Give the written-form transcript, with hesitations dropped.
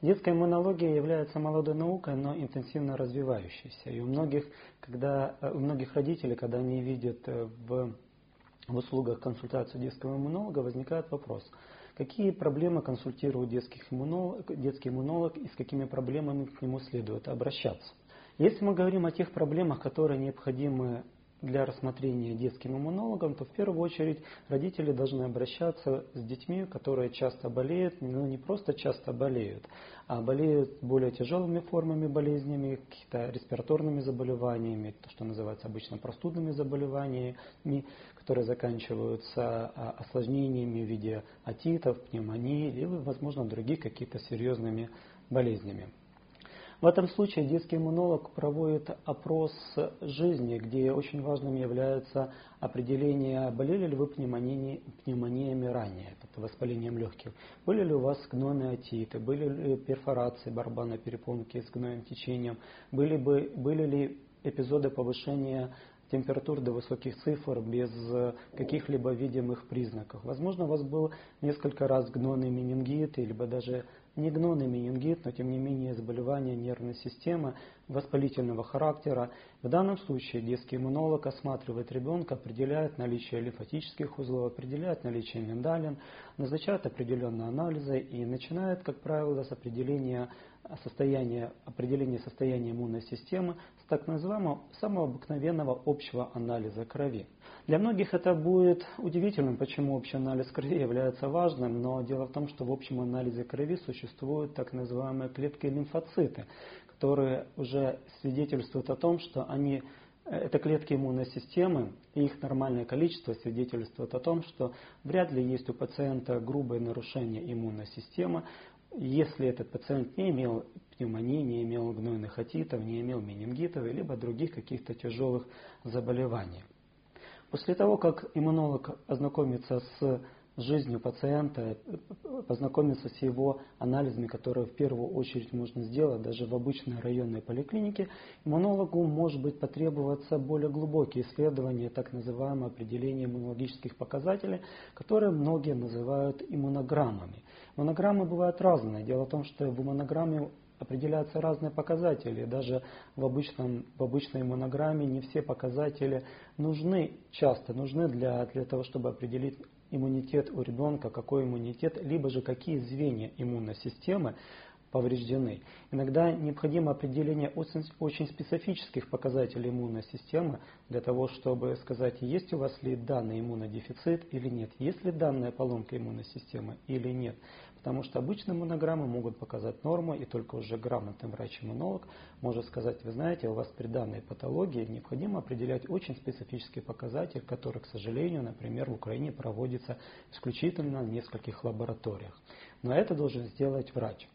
Детская иммунология является молодой наукой, но интенсивно развивающейся. И у многих родителей, когда они видят в услугах консультацию детского иммунолога, возникает вопрос, какие проблемы консультирует детский иммунолог и с какими проблемами к нему следует обращаться. Если мы говорим о тех проблемах, которые необходимы для рассмотрения детским иммунологом, то в первую очередь родители должны обращаться с детьми, которые часто болеют, но не просто часто болеют, а болеют более тяжелыми формами болезнями, какими-то респираторными заболеваниями, то, что называется обычно простудными заболеваниями, которые заканчиваются осложнениями в виде отитов, пневмонии или, возможно, других каких-то серьезными болезнями. В этом случае детский иммунолог проводит опрос жизни, где очень важным является определение, болели ли вы пневмониями ранее, это воспалением легких, были ли у вас гнойные отиты, были ли перфорации барабанной перепонки с гнойным течением, были ли эпизоды повышения температур до высоких цифр без каких-либо видимых признаков. Возможно, у вас был несколько раз гнойный менингит, либо даже не гнойный менингит, но тем не менее заболевание нервной системы воспалительного характера. В данном случае детский иммунолог осматривает ребенка, определяет наличие лимфатических узлов, определяет наличие миндалин, назначает определенные анализы и начинает, как правило, с определения состояния иммунной системы с так называемого самого обыкновенного общего анализа крови. Для многих это будет удивительным, почему общий анализ крови является важным, но дело в том, что в общем анализе крови существуют так называемые клетки-лимфоциты, которые уже свидетельствуют о том, что это клетки иммунной системы, и их нормальное количество свидетельствует о том, что вряд ли есть у пациента грубое нарушение иммунной системы, если этот пациент не имел пневмонии, не имел гнойных отитов, не имел менингитов, либо других каких-то тяжелых заболеваний. После того, как иммунолог ознакомится с жизнью пациента, познакомиться с его анализами, которые в первую очередь можно сделать даже в обычной районной поликлинике, иммунологу может быть потребоваться более глубокие исследования, так называемое определение иммунологических показателей, которые многие называют иммунограммами. Иммунограммы бывают разные. Дело в том, что в иммунограмме определяются разные показатели. Даже в обычной иммунограмме не все показатели часто нужны для того, чтобы определить иммунитет у ребенка, какой иммунитет, либо же какие звенья иммунной системы повреждены. Иногда необходимо определение очень специфических показателей иммунной системы для того, чтобы сказать, есть у вас ли данный иммунодефицит или нет, есть ли данная поломка иммунной системы или нет. Потому что обычные иммунограммы могут показать норму, и только уже грамотный врач-иммунолог может сказать, вы знаете, у вас при данной патологии необходимо определять очень специфический показатель, который, к сожалению, например, в Украине проводится исключительно в нескольких лабораториях. Но это должен сделать врач.